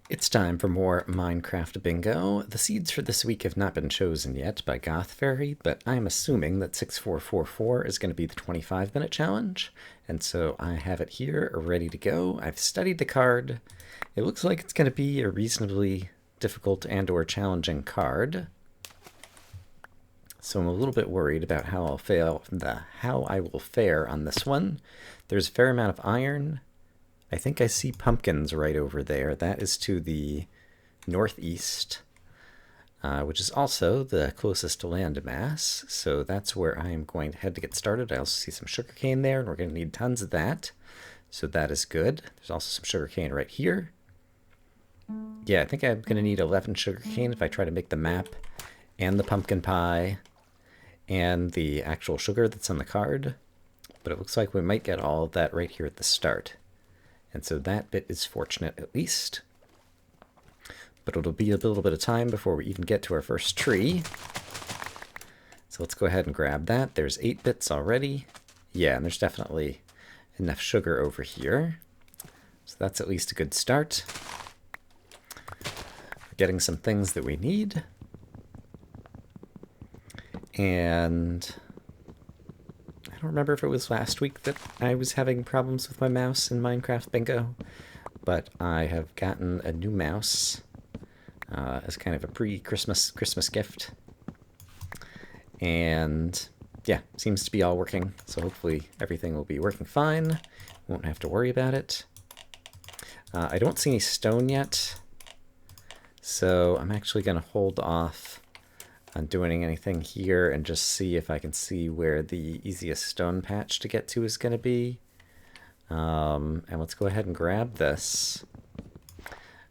It's time for more Minecraft bingo. The seeds for this week have not been chosen yet by Goth Fairy, but I'm assuming that 6444 is going to be the 25-minute challenge, and so I have it here ready to go. I've studied the card. It looks like it's going to be a reasonably difficult and or challenging card. So I'm a little bit worried about how I will fare on this one. There's a fair amount of iron. I think I see pumpkins right over there. That is to the northeast, which is also the closest to landmass. So that's where I am going to head to get started. I also see some sugarcane there, and we're going to need tons of that. So that is good. There's also some sugarcane right here. Yeah, I think I'm going to need 11 sugarcane if I try to make the map and the pumpkin pie and the actual sugar that's on the card. But it looks like we might get all of that right here at the start. And so that bit is fortunate at least. But it'll be a little bit of time before we even get to our first tree. So let's go ahead and grab that. There's 8 bits already. Yeah, and there's definitely enough sugar over here. So that's at least a good start. We're getting some things that we need. And I don't remember if it was last week that I was having problems with my mouse in Minecraft Bingo, but I have gotten a new mouse as kind of a pre-Christmas gift. And yeah, seems to be all working, so hopefully everything will be working fine. Won't have to worry about it. I don't see any stone yet, so I'm actually going to hold off on doing anything here and just see if I can see where the easiest stone patch to get to is going to be. And let's go ahead and grab this.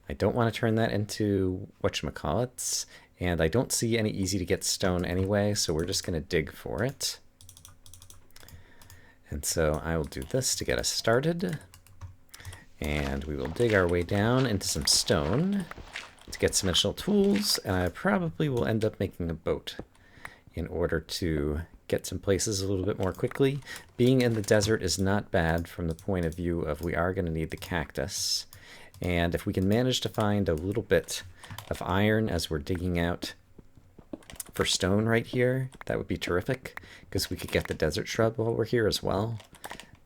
I don't want to turn that into whatchamacallits, and I don't see any easy to get stone anyway, so we're just going to dig for it. And so I will do this to get us started. And we will dig our way down into some stone to get some additional tools, and I probably will end up making a boat in order to get some places a little bit more quickly. Being in the desert is not bad from the point of view of we are going to need the cactus. And if we can manage to find a little bit of iron as we're digging out for stone right here, that would be terrific, because we could get the desert shrub while we're here as well.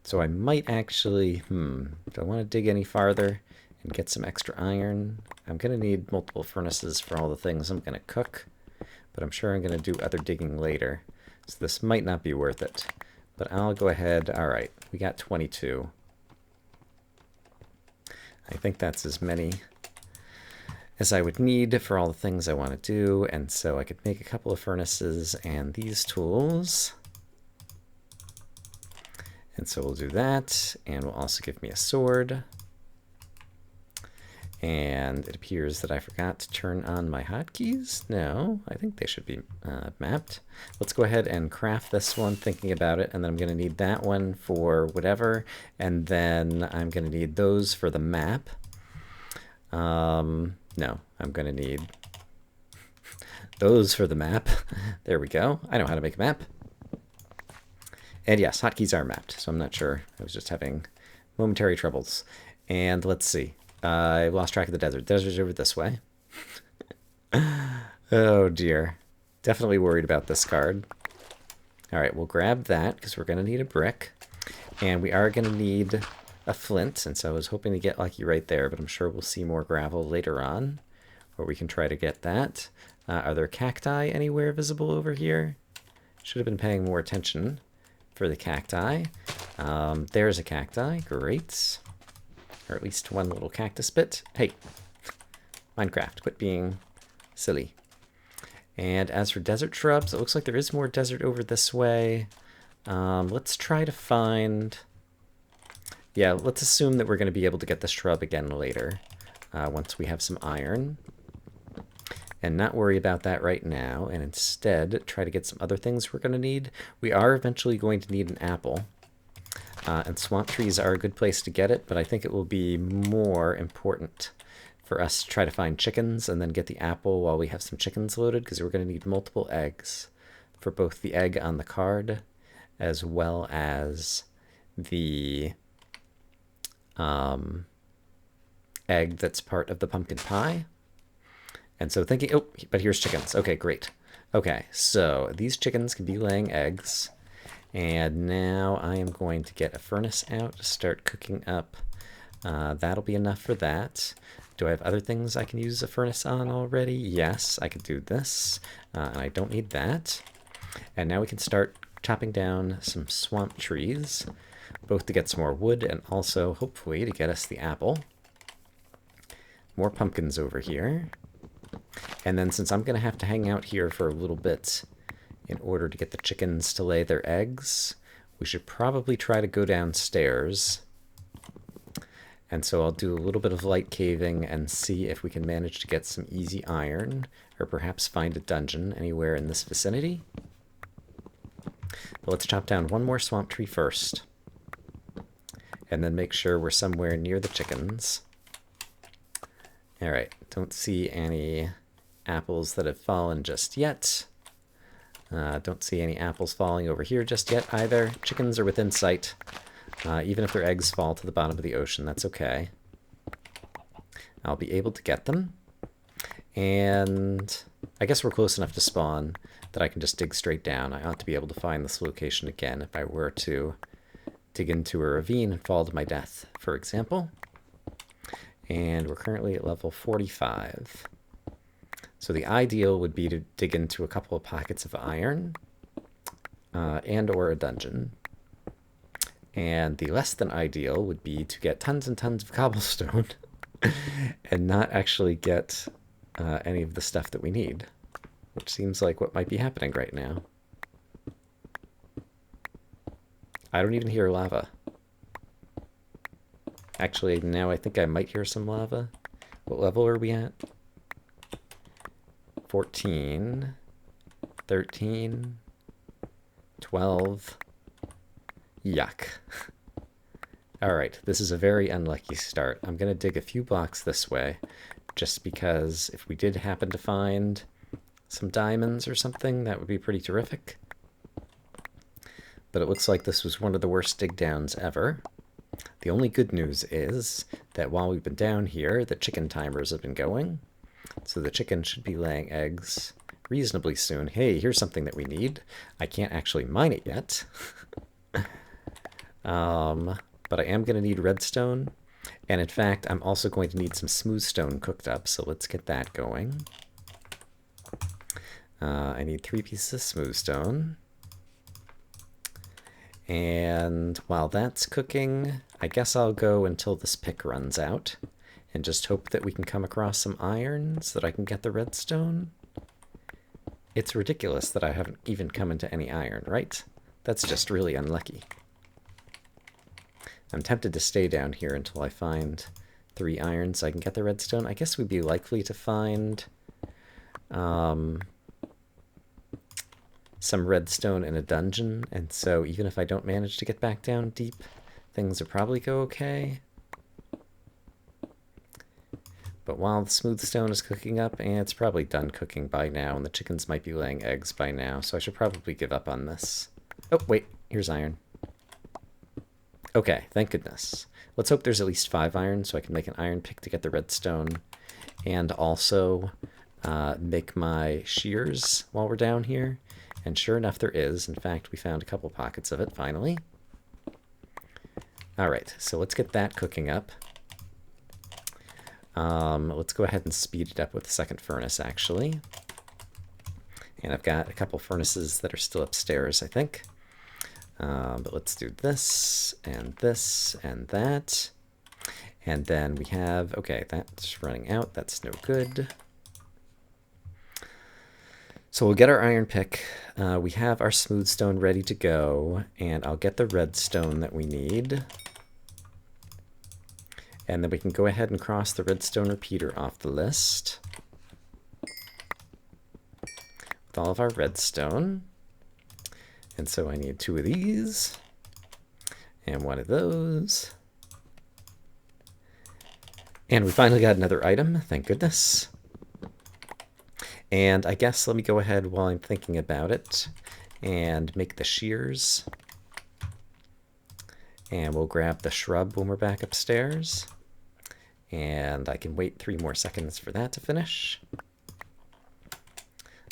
So I might actually, do I want to dig any farther and get some extra iron? I'm going to need multiple furnaces for all the things I'm going to cook, but I'm sure I'm going to do other digging later, so this might not be worth it. But I'll go ahead. All right, we got 22. I think that's as many as I would need for all the things I want to do, and so I could make a couple of furnaces and these tools. And so we'll do that, and will also give me a sword. And it appears that I forgot to turn on my hotkeys. No, I think they should be mapped. Let's go ahead and craft this one, thinking about it, and then I'm going to need that one for whatever, and then I'm going to need those for the map. No, I'm going to need those for the map. There we go. I know how to make a map. And yes, hotkeys are mapped, so I'm not sure. I was just having momentary troubles. And let's see. I lost track of the desert. Desert's over this way. Oh dear. Definitely worried about this card. Alright, we'll grab that because we're going to need a brick. And we are going to need a flint, and so I was hoping to get lucky right there, but I'm sure we'll see more gravel later on, or we can try to get that. Are there cacti anywhere visible over here? Should have been paying more attention for the cacti. There's a cacti. Great. Or at least one little cactus bit. Hey, Minecraft, quit being silly. And as for desert shrubs, it looks like there is more desert over this way. Let's try to find... Yeah, let's assume that we're going to be able to get the shrub again later, once we have some iron. And not worry about that right now, and instead try to get some other things we're going to need. We are eventually going to need an apple. And swamp trees are a good place to get it, but I think it will be more important for us to try to find chickens and then get the apple while we have some chickens loaded, because we're going to need multiple eggs for both the egg on the card as well as the egg that's part of the pumpkin pie. And so thinking, oh, but here's chickens. Okay, great. Okay, so these chickens can be laying eggs. And now I am going to get a furnace out to start cooking up. That'll be enough for that. Do I have other things I can use a furnace on already? Yes, I could do this. And I don't need that. And now we can start chopping down some swamp trees, both to get some more wood and also, hopefully, to get us the apple. More pumpkins over here. And then since I'm going to have to hang out here for a little bit in order to get the chickens to lay their eggs, we should probably try to go downstairs. And so I'll do a little bit of light caving and see if we can manage to get some easy iron, or perhaps find a dungeon anywhere in this vicinity. But let's chop down one more swamp tree first, and then make sure we're somewhere near the chickens. All right, don't see any apples that have fallen just yet. Don't see any apples falling over here just yet either. Chickens are within sight. Even if their eggs fall to the bottom of the ocean, that's okay. I'll be able to get them. And I guess we're close enough to spawn that I can just dig straight down. I ought to be able to find this location again if I were to dig into a ravine and fall to my death, for example. And we're currently at level 45. So the ideal would be to dig into a couple of pockets of iron and or a dungeon. And the less than ideal would be to get tons and tons of cobblestone and not actually get any of the stuff that we need, which seems like what might be happening right now. I don't even hear lava. Actually, now I think I might hear some lava. What level are we at? 14, 13, 12. Yuck. All right, this is a very unlucky start. I'm going to dig a few blocks this way, just because if we did happen to find some diamonds or something, that would be pretty terrific. But it looks like this was one of the worst dig downs ever. The only good news is that while we've been down here, the chicken timers have been going. So the chicken should be laying eggs reasonably soon. Hey, here's something that we need. I can't actually mine it yet. But I am going to need redstone. And in fact, I'm also going to need some smooth stone cooked up. So let's get that going. I need 3 pieces of smooth stone. And while that's cooking, I guess I'll go until this pick runs out and just hope that we can come across some iron so that I can get the redstone. It's ridiculous that I haven't even come into any iron, right? That's just really unlucky. I'm tempted to stay down here until I find 3 iron so I can get the redstone. I guess we'd be likely to find some redstone in a dungeon, and so even if I don't manage to get back down deep, things will probably go okay. But while the smooth stone is cooking up, and it's probably done cooking by now, and the chickens might be laying eggs by now, so I should probably give up on this. Oh, wait, here's iron. Okay, thank goodness. Let's hope there's at least 5 iron so I can make an iron pick to get the redstone, and also make my shears while we're down here. And sure enough, there is. In fact, we found a couple pockets of it, finally. All right, so let's get that cooking up. Let's go ahead and speed it up with the second furnace, actually. And I've got a couple furnaces that are still upstairs, I think. But let's do this, and this, and that. And then we have, okay, that's running out. That's no good. So we'll get our iron pick. We have our smooth stone ready to go, and I'll get the redstone that we need. And then we can go ahead and cross the redstone repeater off the list with all of our redstone. And so I need 2 of these and 1 of those. And we finally got another item, thank goodness. And I guess let me go ahead while I'm thinking about it and make the shears. And we'll grab the shrub when we're back upstairs. And I can wait 3 more seconds for that to finish.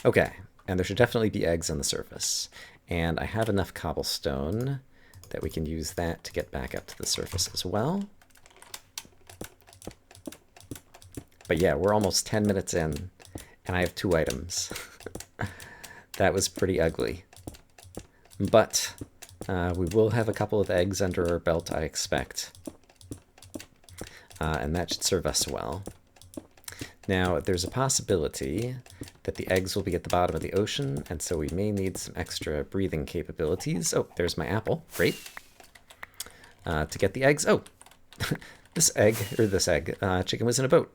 Okay, and there should definitely be eggs on the surface. And I have enough cobblestone that we can use that to get back up to the surface as well. But yeah, we're almost 10 minutes in, and I have 2 items. That was pretty ugly. But we will have a couple of eggs under our belt, I expect. And that should serve us well. Now, there's a possibility that the eggs will be at the bottom of the ocean, and so we may need some extra breathing capabilities. Oh, there's my apple. Great. To get the eggs. Oh, this chicken was in a boat.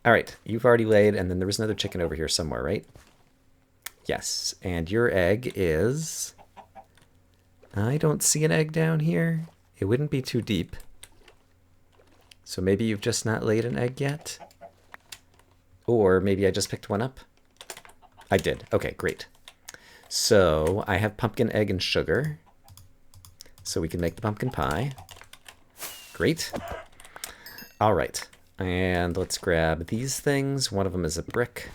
All right, you've already laid, and then there was another chicken over here somewhere, right? Yes, and your egg is... I don't see an egg down here. It wouldn't be too deep. So maybe you've just not laid an egg yet? Or maybe I just picked one up? I did. Okay, great. So I have pumpkin, egg, and sugar. So we can make the pumpkin pie. Great. All right. And let's grab these things. One of them is a brick,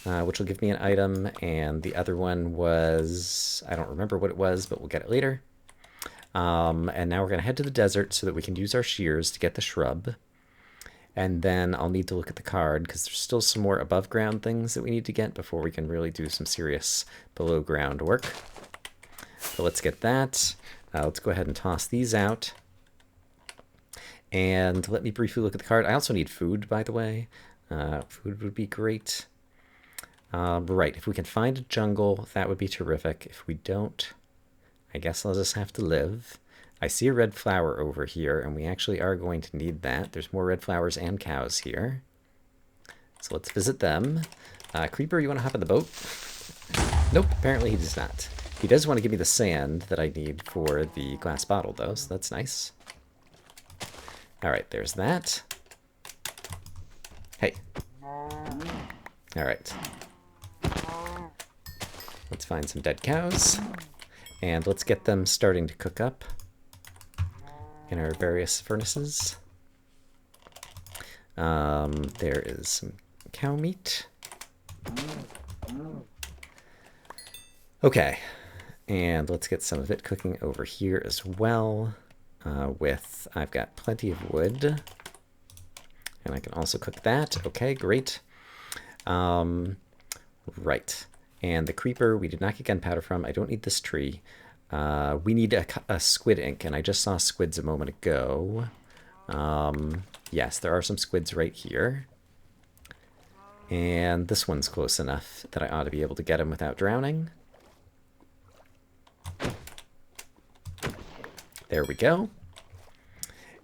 which will give me an item. And the other one was... I don't remember what it was, but we'll get it later. And now we're going to head to the desert so that we can use our shears to get the shrub. And then I'll need to look at the card because there's still some more above ground things that we need to get before we can really do some serious below ground work. So let's get that. Let's go ahead and toss these out. And let me briefly look at the card. I also need food, by the way. Food would be great. Right, if we can find a jungle, that would be terrific. If we don't, I guess I'll just have to live. I see a red flower over here, and we actually are going to need that. There's more red flowers and cows here. So let's visit them. Creeper, you want to hop in the boat? Nope, apparently he does not. He does want to give me the sand that I need for the glass bottle, though, so that's nice. All right, there's that. Hey. All right. Let's find some dead cows, and let's get them starting to cook up in our various furnaces. There is some cow meat. Okay, and let's get some of it cooking over here as well. I've got plenty of wood, and I can also cook that. Okay, great. Right, and the creeper we did not get gunpowder from. I don't need this tree. We need a squid ink, and I just saw squids a moment ago. Yes, there are some squids right here. And this one's close enough that I ought to be able to get him without drowning. There we go.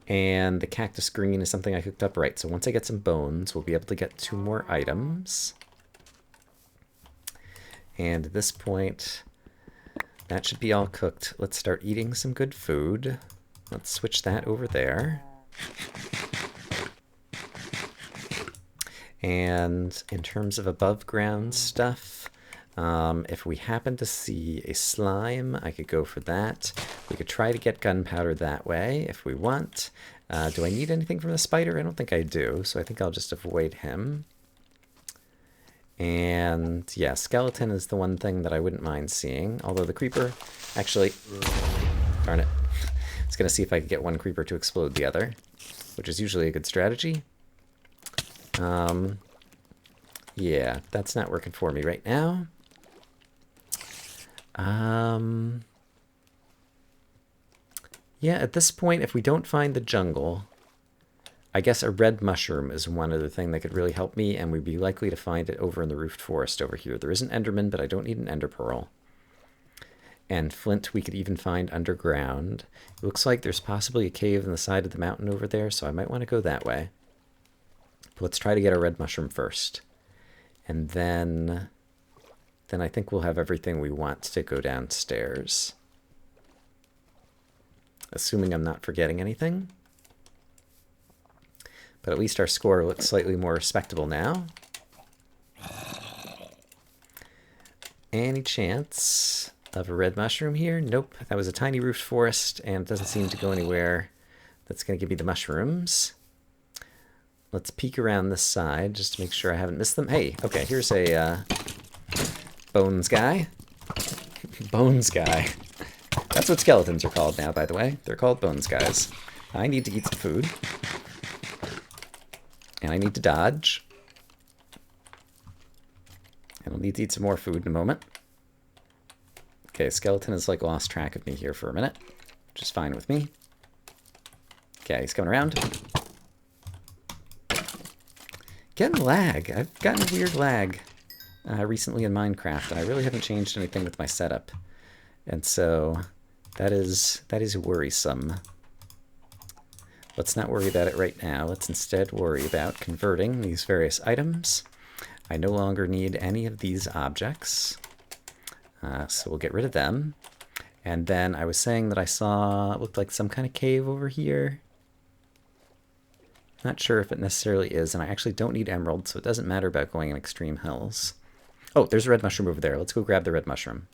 And the cactus green is something I cooked up right. So once I get some bones, we'll be able to get 2 more items. And at this point, that should be all cooked. Let's start eating some good food. Let's switch that over there. And in terms of above ground stuff, if we happen to see a slime, I could go for that. We could try to get gunpowder that way if we want. Do I need anything from the spider? I don't think I do, so I think I'll just avoid him. And yeah, skeleton is the one thing that I wouldn't mind seeing. Although the creeper, actually, darn it. I was going to see if I could get one creeper to explode the other, which is usually a good strategy. Yeah, that's not working for me right now. Yeah, at this point, if we don't find the jungle, I guess a red mushroom is one other thing that could really help me, and we'd be likely to find it over in the roofed forest over here. There is an enderman, but I don't need an ender pearl. And flint we could even find underground. It looks like there's possibly a cave in the side of the mountain over there, so I might want to go that way. But let's try to get a red mushroom first. And then I think we'll have everything we want to go downstairs. Assuming I'm not forgetting anything. But at least our score looks slightly more respectable now. Any chance of a red mushroom here? Nope. That was a tiny roofed forest, and it doesn't seem to go anywhere that's going to give me the mushrooms. let's peek around this side just to make sure I haven't missed them. Hey, okay, here's a bones guy. Bones guy. That's what skeletons are called now, by the way. They're called bones guys. I need to eat some food. And I need to dodge. And I'll need to eat some more food in a moment. Okay, skeleton has like lost track of me here for a minute, which is fine with me. Okay, he's coming around. Getting lag. I've gotten weird lag recently in Minecraft, and I really haven't changed anything with my setup. And so that is worrisome. Let's not worry about it right now. Let's instead worry about converting these various items. I no longer need any of these objects, so we'll get rid of them. And then I was saying that I saw, it looked like some kind of cave over here. Not sure if it necessarily is, and I actually don't need emeralds, so it doesn't matter about going in extreme hills. Oh, there's a red mushroom over there. Let's go grab the red mushroom.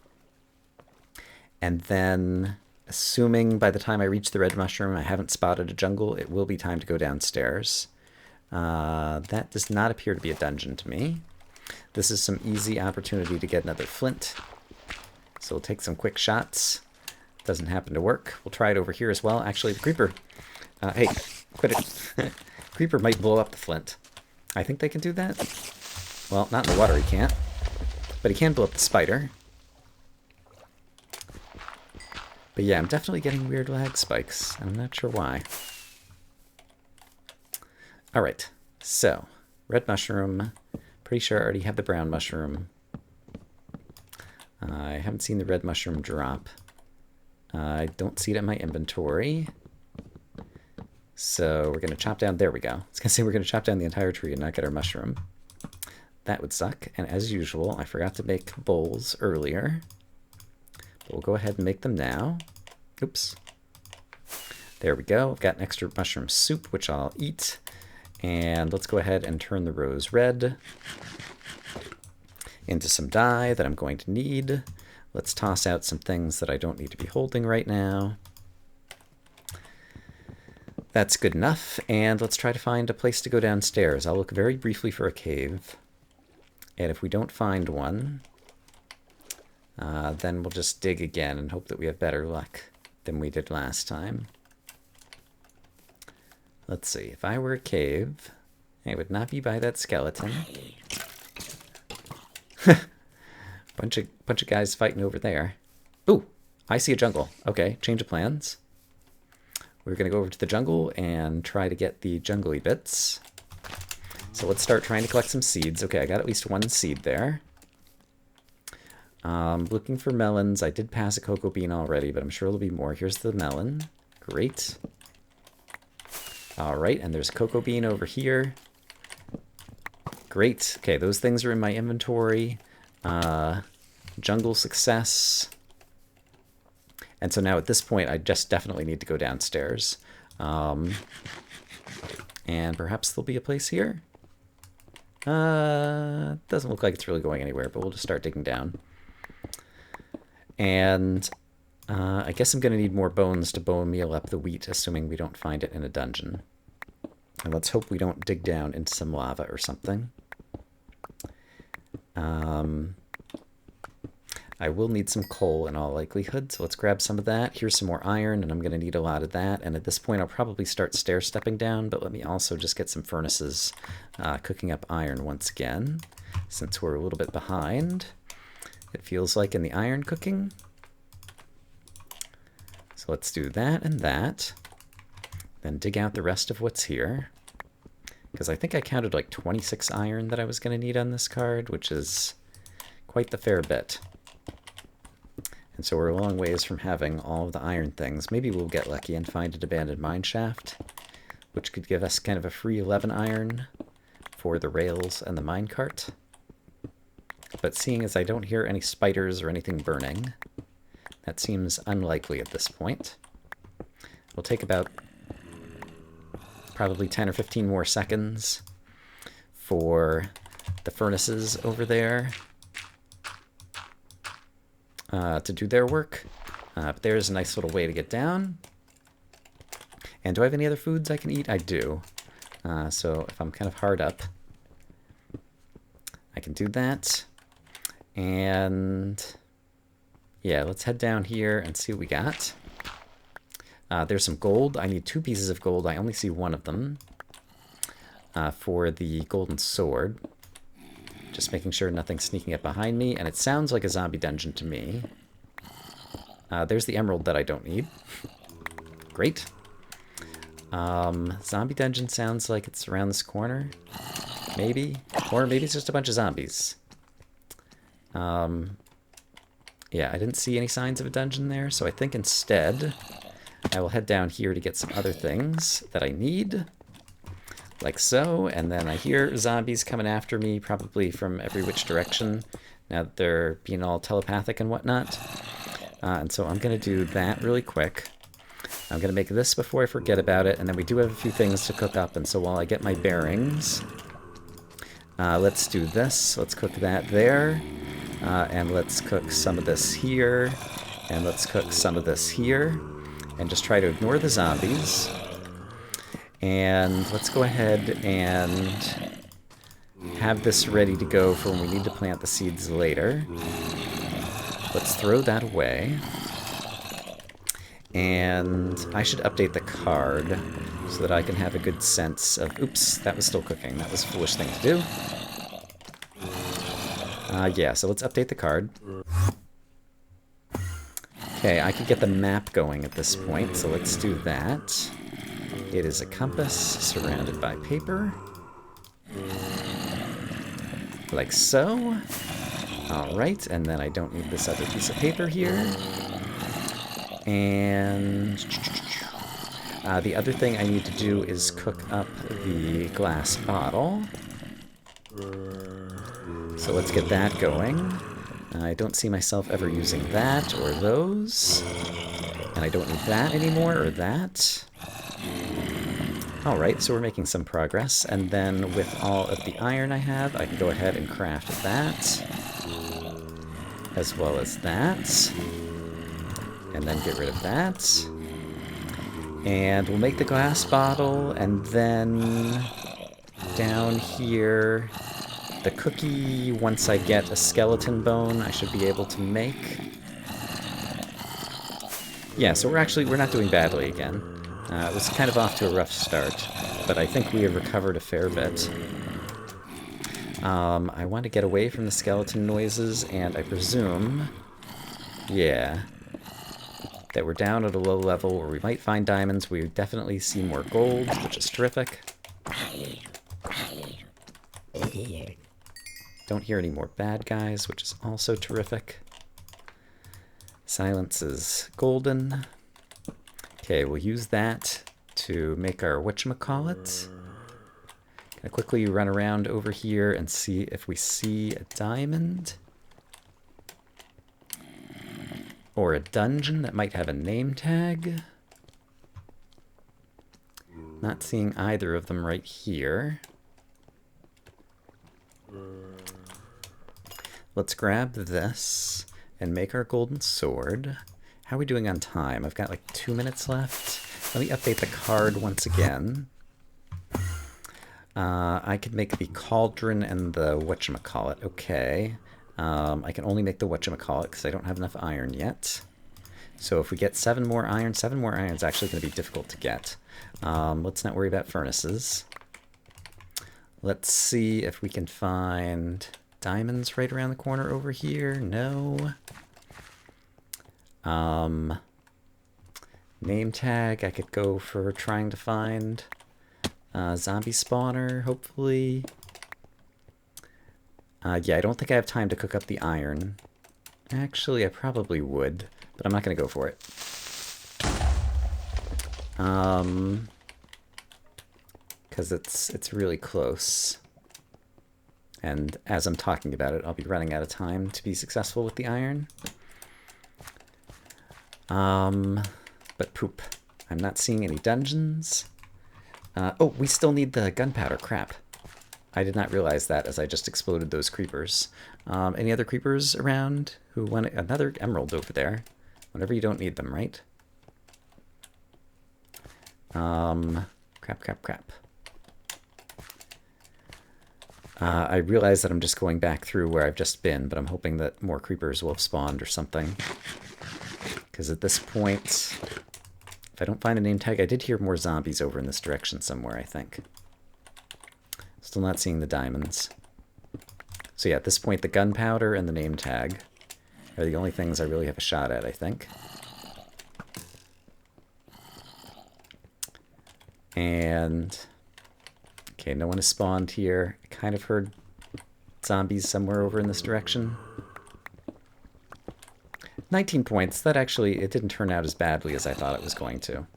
And then, assuming by the time I reach the red mushroom I haven't spotted a jungle, it will be time to go downstairs. That does not appear to be a dungeon to me. This is some easy opportunity to get another flint. So we'll take some quick shots. Doesn't happen to work. We'll try it over here as well. Actually, the creeper. Hey, quit it. Creeper might blow up the flint. I think they can do that. Well, not in the water he can't. But he can blow up the spider. But yeah, I'm definitely getting weird lag spikes. I'm not sure why. Alright, so, red mushroom. Pretty sure I already have the brown mushroom. I haven't seen the red mushroom drop. I don't see it in my inventory. So we're going to chop down, there we go. I was going to say we're going to chop down the entire tree and not get our mushroom. That would suck. And as usual, I forgot to make bowls earlier. But we'll go ahead and make them now. Oops. There we go. I've got an extra mushroom soup, which I'll eat. And let's go ahead and turn the rose red into some dye that I'm going to need. Let's toss out some things that I don't need to be holding right now. That's good enough, and let's try to find a place to go downstairs. I'll look very briefly for a cave, and if we don't find one, then we'll just dig again and hope that we have better luck than we did last time. Let's see, if I were a cave, I would not be by that skeleton. bunch of guys fighting over there. Ooh, I see a jungle. Okay, change of plans. We're going to go over to the jungle and try to get the jungly bits. So let's start trying to collect some seeds. Okay, I got at least one seed there. Looking for melons. I did pass a cocoa bean already, but I'm sure there'll be more. Here's the melon. Great. All right, and there's a cocoa bean over here. Great. Okay, those things are in my inventory. Jungle success. And so now at this point, I just definitely need to go downstairs. And perhaps there'll be a place here. Doesn't look like it's really going anywhere, but we'll just start digging down. And I guess I'm going to need more bones to bone meal up the wheat, assuming we don't find it in a dungeon. And let's hope we don't dig down into some lava or something. I will need some coal in all likelihood, so let's grab some of that. Here's some more iron, and I'm going to need a lot of that. And at this point, I'll probably start stair-stepping down, but let me also just get some furnaces cooking up iron once again, since we're a little bit behind, it feels like, in the iron cooking. So let's do that and that. Then dig out the rest of what's here. Because I think I counted like 26 iron that I was going to need on this card, which is quite the fair bit. And so we're a long ways from having all of the iron things. Maybe we'll get lucky and find an abandoned mine shaft, which could give us kind of a free 11 iron for the rails and the minecart. But seeing as I don't hear any spiders or anything burning, that seems unlikely at this point. We'll take about probably 10 or 15 more seconds for the furnaces over there to do their work. But there's a nice little way to get down. And do I have any other foods I can eat? I do. So if I'm kind of hard up, I can do that. And yeah, let's head down here and see what we got. There's some gold. I need 2 pieces of gold. I only see 1 of them for the golden sword. Just making sure nothing's sneaking up behind me. And it sounds like a zombie dungeon to me. There's the emerald that I don't need. Great. Zombie dungeon sounds like it's around this corner. Maybe. Or maybe it's just a bunch of zombies. Yeah, I didn't see any signs of a dungeon there, so I think instead I will head down here to get some other things that I need. Like so, and then I hear zombies coming after me, probably from every which direction, now that they're being all telepathic and whatnot. And so I'm going to do that really quick. I'm going to make this before I forget about it, and then we do have a few things to cook up, and so while I get my bearings, let's do this. Let's cook that there, and let's cook some of this here, and let's cook some of this here, and just try to ignore the zombies. And let's go ahead and have this ready to go for when we need to plant the seeds later. Let's throw that away. And I should update the card so that I can have a good sense of... Oops, that was still cooking. That was a foolish thing to do. Yeah, so let's update the card. Okay, I could get the map going at this point, so let's do that. It is a compass surrounded by paper. Like so. Alright, and then I don't need this other piece of paper here. And the other thing I need to do is cook up the glass bottle. So let's get that going. I don't see myself ever using that or those. And I don't need that anymore or that. Alright, so we're making some progress. And then with all of the iron I have, I can go ahead and craft that. As well as that. And then get rid of that. And we'll make the glass bottle, and then down here, the cookie, once I get a skeleton bone, I should be able to make. Yeah, so we're not doing badly again. It was kind of off to a rough start, but I think we have recovered a fair bit. I want to get away from the skeleton noises, and I presume, yeah, that we're down at a low level where we might find diamonds. We definitely see more gold, which is terrific. Don't hear any more bad guys, which is also terrific. Silence is golden. Okay, we'll use that to make our whatchamacallit. Gonna quickly run around over here and see if we see a diamond. Or a dungeon that might have a name tag. Not seeing either of them right here. Let's grab this and make our golden sword. How are we doing on time? I've got like 2 minutes left. Let me update the card once again. I could make the cauldron and the whatchamacallit. Okay. I can only make the whatchamacallit because I don't have enough iron yet. So if we get 7 more iron is actually going to be difficult to get. Let's not worry about furnaces. Let's see if we can find diamonds right around the corner over here. No. Name tag, I could go for trying to find zombie spawner, hopefully. Yeah, I don't think I have time to cook up the iron. Actually, I probably would, but I'm not going to go for it. Because it's really close. And as I'm talking about it, I'll be running out of time to be successful with the iron. But poop. I'm not seeing any dungeons. Oh, we still need the gunpowder. Crap. I did not realize that as I just exploded those creepers. Any other creepers around who want another emerald over there? Whenever you don't need them, right? Crap. I realize that I'm just going back through where I've just been, but I'm hoping that more creepers will have spawned or something. Because at this point, if I don't find a name tag, I did hear more zombies over in this direction somewhere, I think. Still not seeing the diamonds. So yeah, at this point, the gunpowder and the name tag are the only things I really have a shot at, I think. And okay, no one has spawned here. I kind of heard zombies somewhere over in this direction. 19 points. That actually, it didn't turn out as badly as I thought it was going to.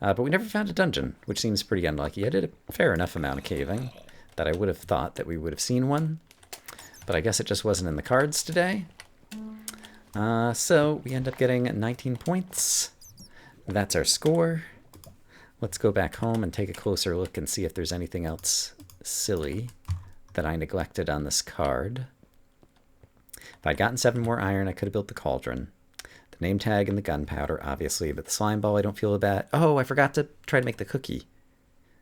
But we never found a dungeon, which seems pretty unlucky. I did a fair enough amount of caving that I would have thought that we would have seen one. But I guess it just wasn't in the cards today. So we end up getting 19 points. That's our score. Let's go back home and take a closer look and see if there's anything else silly that I neglected on this card. If I'd gotten 7 more iron, I could have built the cauldron. The name tag and the gunpowder, obviously, but the slime ball I don't feel bad. Oh, I forgot to try to make the cookie.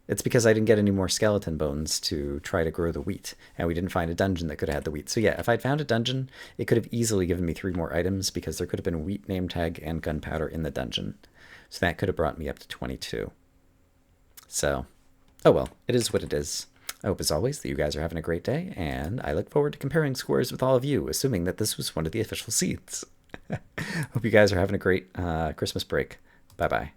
It's because I didn't get any more skeleton bones to try to grow the wheat, and we didn't find a dungeon that could have had the wheat. So yeah, if I'd found a dungeon, it could have easily given me 3 more items because there could have been wheat, name tag, and gunpowder in the dungeon. So that could have brought me up to 22. So, oh well, it is what it is. I hope as always that you guys are having a great day, and I look forward to comparing scores with all of you, assuming that this was one of the official seeds. Hope you guys are having a great Christmas break. Bye-bye.